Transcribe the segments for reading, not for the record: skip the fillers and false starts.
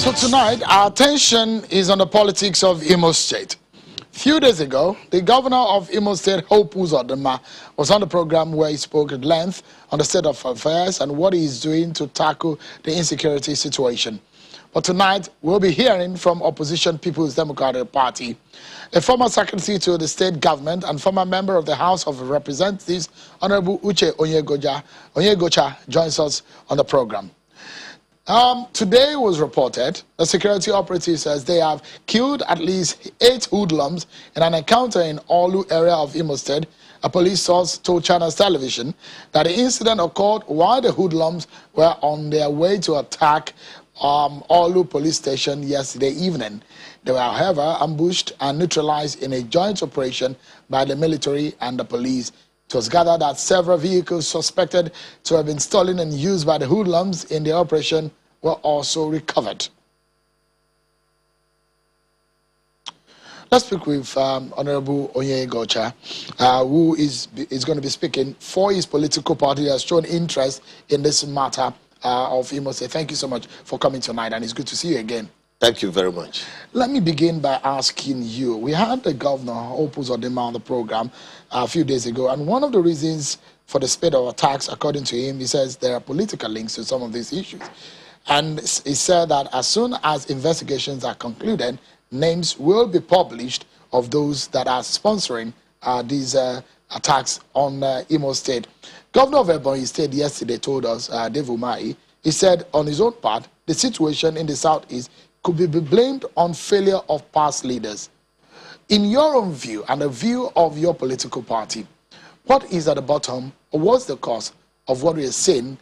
So tonight, our attention is on the politics of Imo State. A few days ago, the governor of Imo State, Hope Uzodinma, was on the program where he spoke at length on the state of affairs and what he is doing to tackle the insecurity situation. But tonight, we'll be hearing from opposition People's Democratic Party. A former secretary to the state government and former member of the House of Representatives, Honorable Uche Onyegocha, joins us on the program. Today was reported the security operatives says they have killed at least 8 hoodlums in an encounter in Olu area of Imo State. A police source told Channels Television that the incident occurred while the hoodlums were on their way to attack Olu police station yesterday evening. They were, however, ambushed and neutralized in a joint operation by the military and the police. It was gathered that several vehicles suspected to have been stolen and used by the hoodlums in the operation were also recovered. Let's speak with Honorable Onyegocha, who is going to be speaking for his political party. He has shown interest in this matter of Imo State. Thank you so much for coming tonight, and it's good to see you again. Thank you very much. Let me begin by asking you. We had the governor, Hope Uzodinma, on the program a few days ago, and one of the reasons for the spate of attacks, according to him, he says there are political links to some of these issues. And he said that as soon as investigations are concluded, names will be published of those that are sponsoring these attacks on Imo State. Governor of Ebonyi State yesterday told us, Dave Umahi, he said on his own part, the situation in the southeast could be blamed on failure of past leaders. In your own view and the view of your political party, what is at the bottom or what's the cause of what we are seeing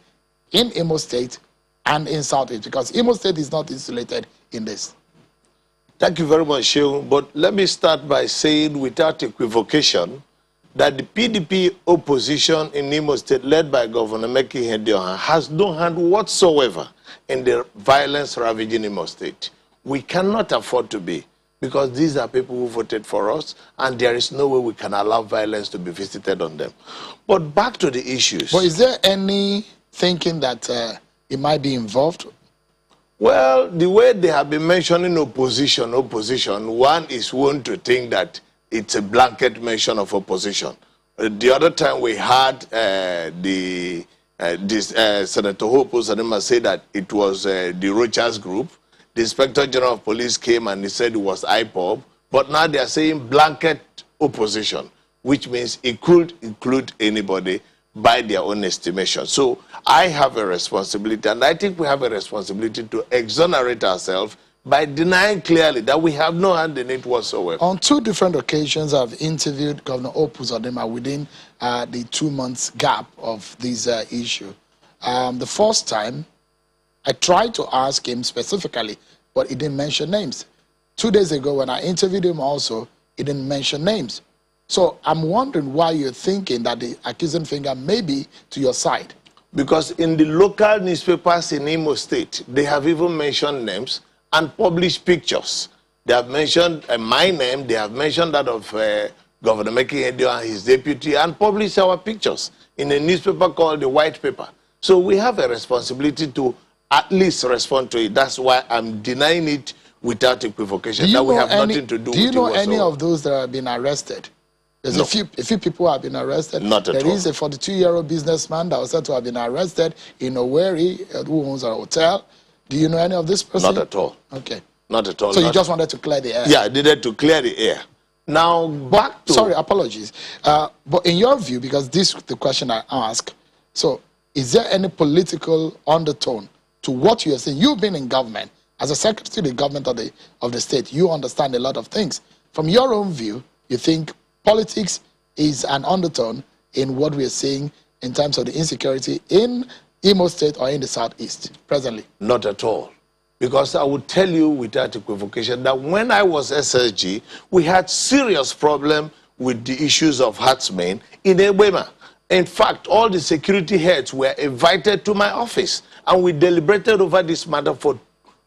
in Imo State and in Southeast? Because Imo State is not insulated in this. Thank you very much, Shehu. But let me start by saying without equivocation that the PDP opposition in Imo State, led by Governor Meki Hediohan, has no hand whatsoever in the violence ravaging Imo State. We cannot afford to be, because these are people who voted for us, and there is no way we can allow violence to be visited on them. But back to the issues. But is there any thinking that it might be involved? Well, the way they have been mentioning opposition, one is one to think that it's a blanket mention of opposition. The other time we had Senator Hope Uzodinma say that it was the Rochas group. The Inspector General of Police came and he said it was IPOB. But now they are saying blanket opposition, which means it could include anybody by their own estimation. So I have a responsibility, and I think we have a responsibility to exonerate ourselves by denying clearly that we have no hand in it whatsoever. On 2 different occasions, I've interviewed Governor Hope Uzodinma within the 2 months gap of this issue. The first time, I tried to ask him specifically, but he didn't mention names. 2 days ago, when I interviewed him also, he didn't mention names. So I'm wondering why you're thinking that the accusing finger may be to your side. Because in the local newspapers in Imo State, they have even mentioned names and published pictures. They have mentioned my name, they have mentioned that of Governor Meki Hediohan and his deputy, and published our pictures in a newspaper called the White Paper. So we have a responsibility to at least respond to it. That's why I'm denying it without equivocation. That we have nothing to do with it. Do you know any of those that have been arrested? There's a few people have been arrested. Not at all. There is a 42-year-old businessman that was said to have been arrested in Owerri, who owns a hotel. Do you know any of this person? Not at all. Okay. Not at all. So you just wanted to clear the air? Yeah, I needed to clear the air. Now, back to... Sorry, apologies. But in your view, because this is the question I ask, so is there any political undertone to what you are saying? You've been in government. As a secretary to the government of the state, you understand a lot of things. From your own view, you think politics is an undertone in what we are seeing in terms of the insecurity in Imo State or in the Southeast presently? Not at all. Because I would tell you without equivocation that when I was SSG, we had serious problem with the issues of herdsmen in Ebema. In fact, all the security heads were invited to my office, and we deliberated over this matter for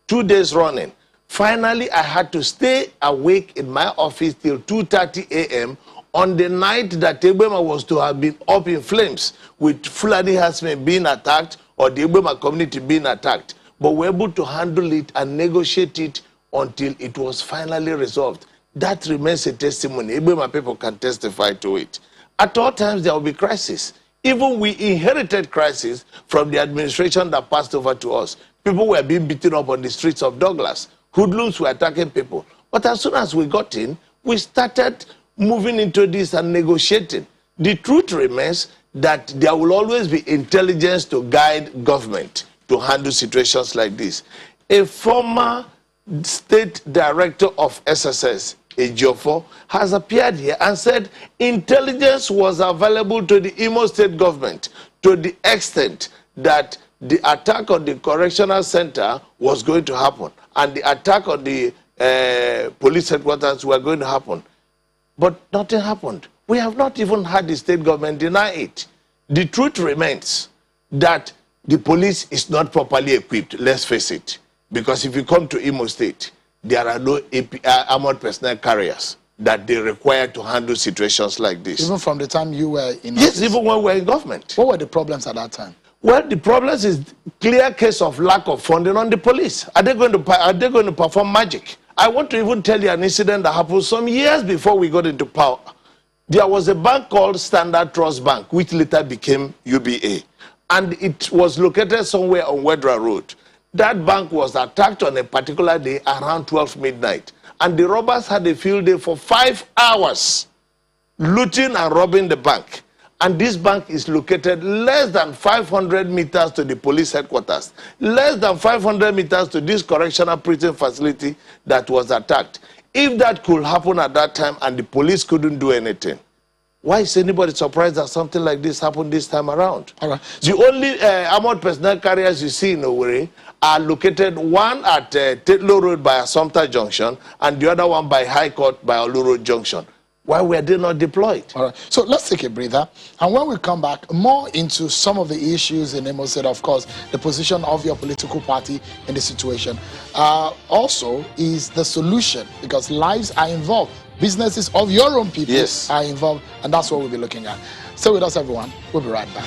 2 days running. Finally, I had to stay awake in my office till 2:30 a.m. on the night that Ebema was to have been up in flames with Fulani herdsmen being attacked or the Ebema community being attacked. but we're able to handle it and negotiate it until it was finally resolved. That remains a testimony. Ibema people can testify to it. At all times, there will be crisis. Even we inherited crisis from the administration that passed over to us. People were being beaten up on the streets of Douglas. Hoodlums were attacking people. But as soon as we got in, we started moving into this and negotiating. The truth remains that there will always be intelligence to guide government to handle situations like this. A former state director of SSS, Ejiofor, has appeared here and said intelligence was available to the Imo State government to the extent that the attack on the correctional center was going to happen and the attack on the police headquarters were going to happen. But nothing happened. We have not even had the state government deny it. The truth remains that the police is not properly equipped, let's face it. Because if you come to Imo State, there are no armored personnel carriers that they require to handle situations like this. Even from the time you were in Yes, office? even when we were in government. What were the problems at that time? Well, the problems is clear case of lack of funding on the police. Are they going to perform magic? I want to even tell you an incident that happened some years before we got into power. There was a bank called Standard Trust Bank, which later became UBA. And it was located somewhere on Wedra Road. That bank was attacked on a particular day around 12 midnight. And the robbers had a field day for 5 hours, looting and robbing the bank. And this bank is located less than 500 meters to the police headquarters, less than 500 meters to this correctional prison facility that was attacked. If that could happen at that time and the police couldn't do anything, why is anybody surprised that something like this happened this time around? All right. The only armored personnel carriers you see in Owerri are located, one at Tetlo Road by Assumpta Junction and the other one by High Court by Olu Road Junction. Why were they not deployed? All right. So let's take a breather. And when we come back, more into some of the issues in Imo State, of course, the position of your political party in the situation. Also is the solution, because lives are involved. Businesses of your own people are involved, and that's what we'll be looking at. Stay with us, everyone. We'll be right back.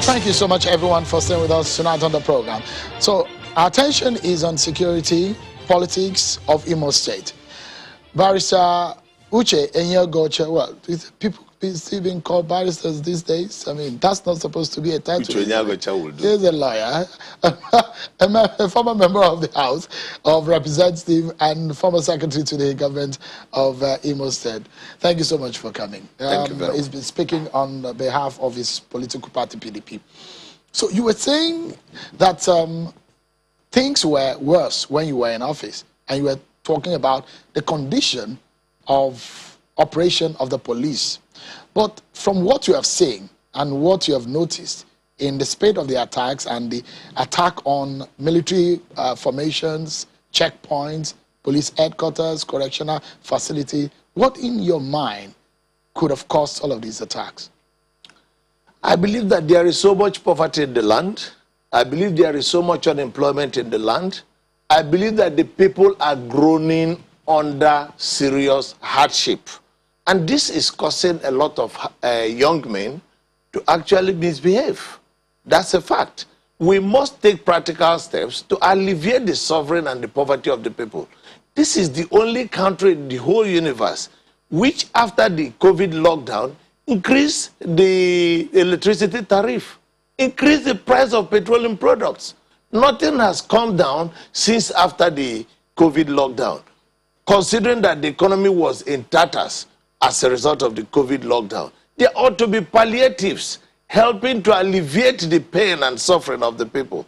Thank you so much, everyone, for staying with us tonight on the program. So our attention is on security, politics of Imo State. Barrister Uche Enyegoche, well, people still being called barristers these days. I mean, that's not supposed to be a title. Uche Enyegoche will do. He's a lawyer, a former member of the House of Representatives and former secretary to the government of Imo State. Thank you so much for coming. Thank you very much. He's been speaking on behalf of his political party, PDP. So you were saying that things were worse when you were in office, and you were talking about the condition of operation of the police. But from what you have seen and what you have noticed in the spate of the attacks and the attack on military formations, checkpoints, police headquarters, correctional facility, what in your mind could have caused all of these attacks? I believe that there is so much poverty in the land. I believe there is so much unemployment in the land. I believe that the people are groaning under serious hardship. And this is causing a lot of young men to actually misbehave. That's a fact. We must take practical steps to alleviate the suffering and the poverty of the people. This is the only country in the whole universe which, after the COVID lockdown, increased the electricity tariff, increased the price of petroleum products. Nothing has come down since after the COVID lockdown. Considering that the economy was in tatters as a result of the COVID lockdown, there ought to be palliatives helping to alleviate the pain and suffering of the people.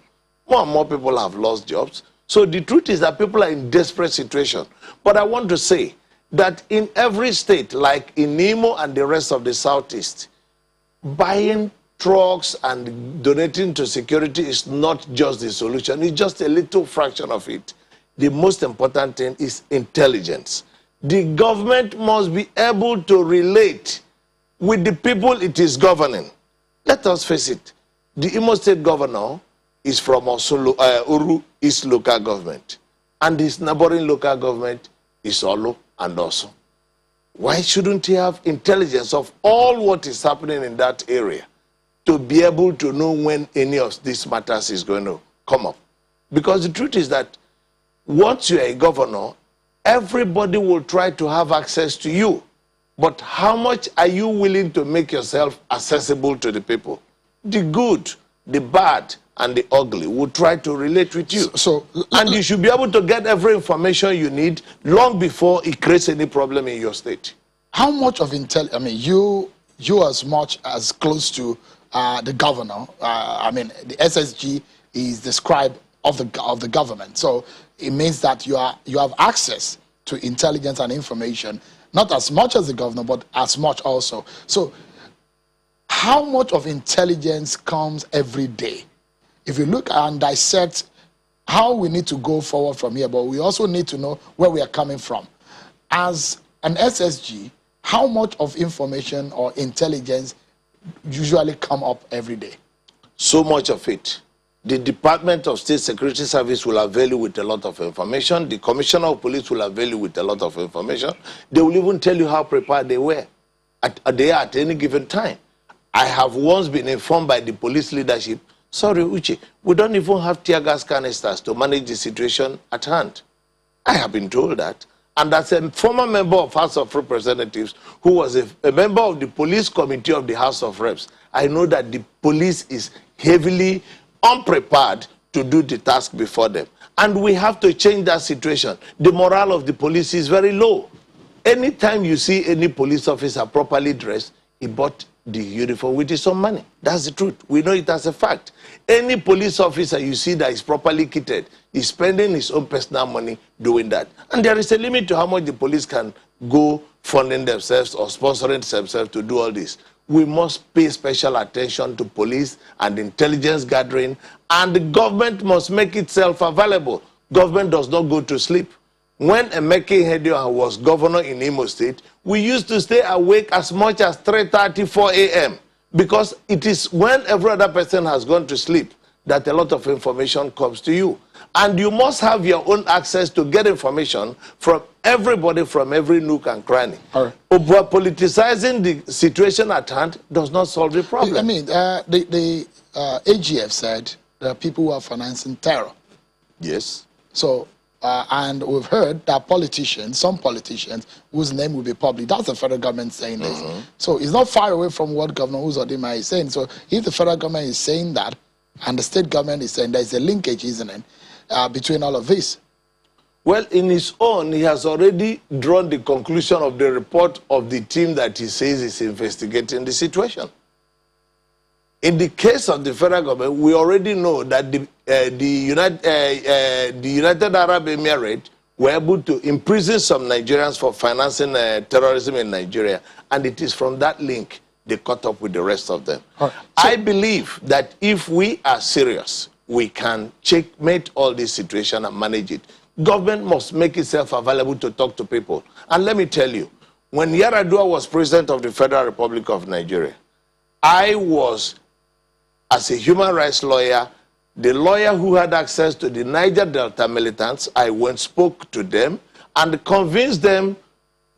More and more people have lost jobs. So the truth is that people are in desperate situation. But I want to say that in every state, like in Imo and the rest of the Southeast, buying trucks and donating to security is not just the solution. It's just a little fraction of it. The most important thing is intelligence. The government must be able to relate with the people it is governing. Let us face it. The Imo State governor is from Uru East local government, and his neighboring local government is Olu and Osu. Why shouldn't he have intelligence of all what is happening in that area? to be able to know when any of these matters is going to come up. Because the truth is that once you are a governor, everybody will try to have access to you. But how much are you willing to make yourself accessible to the people? The good, the bad, and the ugly will try to relate with you. And you should be able to get every information you need long before it creates any problem in your state. How much of intel? I mean, you as much as close to the governor. I mean, the SSG is the scribe of the government. So it means that you have access to intelligence and information, not as much as the governor, but as much also. So how much of intelligence comes every day? If you look and dissect how we need to go forward from here, but we also need to know where we are coming from. As an SSG, how much of information or intelligence usually come up every day? So much of it. The Department of State Security Service will avail you with a lot of information. The Commissioner of Police will avail you with a lot of information. They will even tell you how prepared they were at any given time. I have once been informed by the police leadership, sorry, Uche, we don't even have tear gas canisters to manage the situation at hand. I have been told that. And as a former member of House of Representatives who was a member of the police committee of the House of Reps, I know that the police is heavily unprepared to do the task before them. And we have to change that situation. The morale of the police is very low. Anytime you see any police officer properly dressed, he bought the uniform with his own money. That's the truth. We know it as a fact. Any police officer you see that is properly kitted is spending his own personal money doing that. And there is a limit to how much the police can go funding themselves or sponsoring themselves to do all this. We must pay special attention to police and intelligence gathering, and the government must make itself available. Government does not go to sleep. When Emeke Ihedioha was governor in Imo State, we used to stay awake as much as 3:30, 4 a.m. because it is when every other person has gone to sleep that a lot of information comes to you. And you must have your own access to get information from everybody, from every nook and cranny. Right. But politicizing the situation at hand does not solve the problem. I mean, the AGF said there are people who are financing terror. Yes. So, and we've heard that politicians, some politicians, whose name will be public, that's the federal government saying this. So it's not far away from what Governor Uzodimma is saying. So if the federal government is saying that, and the state government is saying there's a linkage, isn't it, between all of this? Well, in his own, he has already drawn the conclusion of the report of the team that he says is investigating the situation. In the case of the federal government, we already know that the United Arab Emirates were able to imprison some Nigerians for financing terrorism in Nigeria, and it is from that link they caught up with the rest of them. Right. So, I believe that if we are serious, we can checkmate all this situation and manage it. Government must make itself available to talk to people. And let me tell you, when Yar'Adua was president of the Federal Republic of Nigeria, I was, as a human rights lawyer, the lawyer who had access to the Niger Delta militants. I went, spoke to them, and convinced them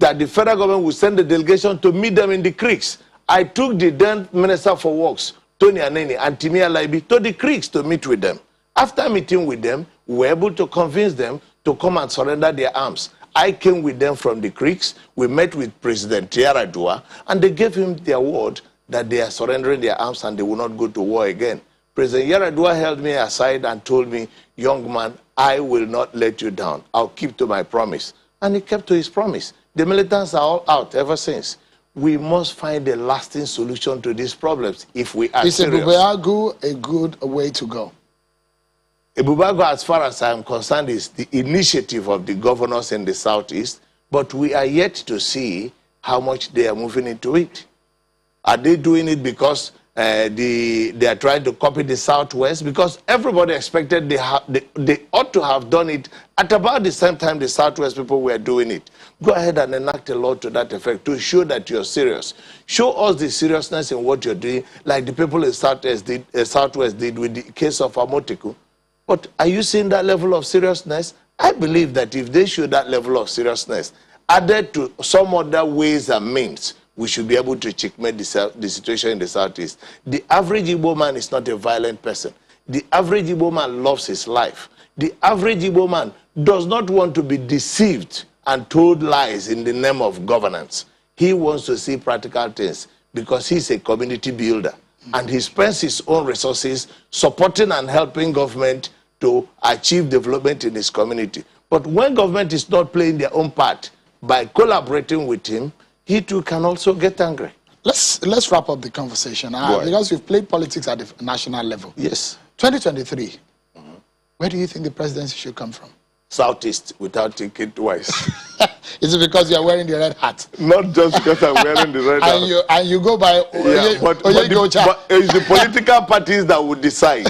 that the federal government would send a delegation to meet them in the creeks. I took the then Minister for Works, Tony Aneni, and Timi Alaibi to the creeks to meet with them. After meeting with them, we were able to convince them to come and surrender their arms. I came with them from the creeks. We met with President Yar'Adua, and they gave him their word that they are surrendering their arms and they will not go to war again. President Yar'Adua held me aside and told me, young man, I will not let you down. I'll keep to my promise. And he kept to his promise. The militants are all out ever since. We must find a lasting solution to these problems if we are serious. Is Ebubeagwu a good way to go? Ebubeagwu, as far as I am concerned, is the initiative of the governors in the southeast, but we are yet to see how much they are moving into it. Are they doing it because they are trying to copy the southwest? Because everybody expected they ought to have done it at about the same time the southwest people were doing it. Go ahead and enact a law to that effect to show that you're serious. Show us the seriousness in what you're doing, like the people in southwest did with the case of Amoteku. But are you seeing that level of seriousness? I believe that if they show that level of seriousness, added to some other ways and means, we should be able to checkmate the situation in the Southeast. The average Igbo man is not a violent person. The average Igbo man loves his life. The average Igbo man does not want to be deceived and told lies in the name of governance. He wants to see practical things because he's a community builder. And he spends his own resources supporting and helping government to achieve development in his community. But when government is not playing their own part by collaborating with him, he too can also get angry. Let's wrap up the conversation because we've played politics at the national level. Yes. 2023, where do you think the presidency should come from? Southeast, without thinking twice. Is it because you are wearing the red hat? Not just because I'm wearing the red hat. And you go by but it's the political parties that would decide.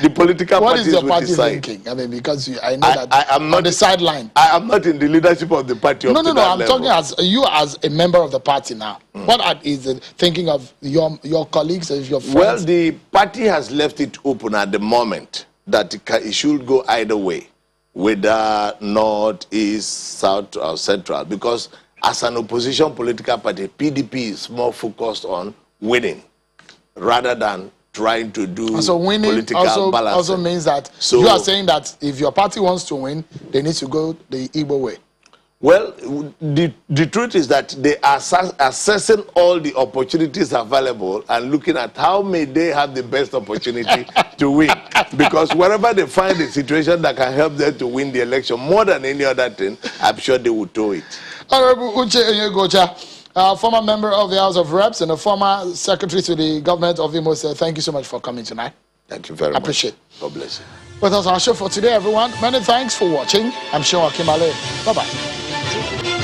The political what parties is your would party decide. thinking? I mean, because I know that I am not on the sideline. I am not in the leadership of the party. No. I'm talking as you as a member of the party now. What is the thinking of your colleagues and your friends? Well, the party has left it open at the moment that it should go either way, whether north, east, south, or central, because as an opposition political party, PDP is more focused on winning rather than trying to do political balance. Also means that you are saying that if your party wants to win, they need to go the Igbo way. Well, the truth is that they are assessing all the opportunities available and looking at how may they have the best opportunity to win. Because wherever they find a situation that can help them to win the election more than any other thing, I'm sure they will do it. Honorable Uche Onyegocha, former member of the House of Reps and a former secretary to the government of Imo State, thank you so much for coming tonight. Thank you very much. Appreciate it. God bless you. Well, that's our show for today, everyone. Many thanks for watching. I'm Sean Akimale. Bye-bye.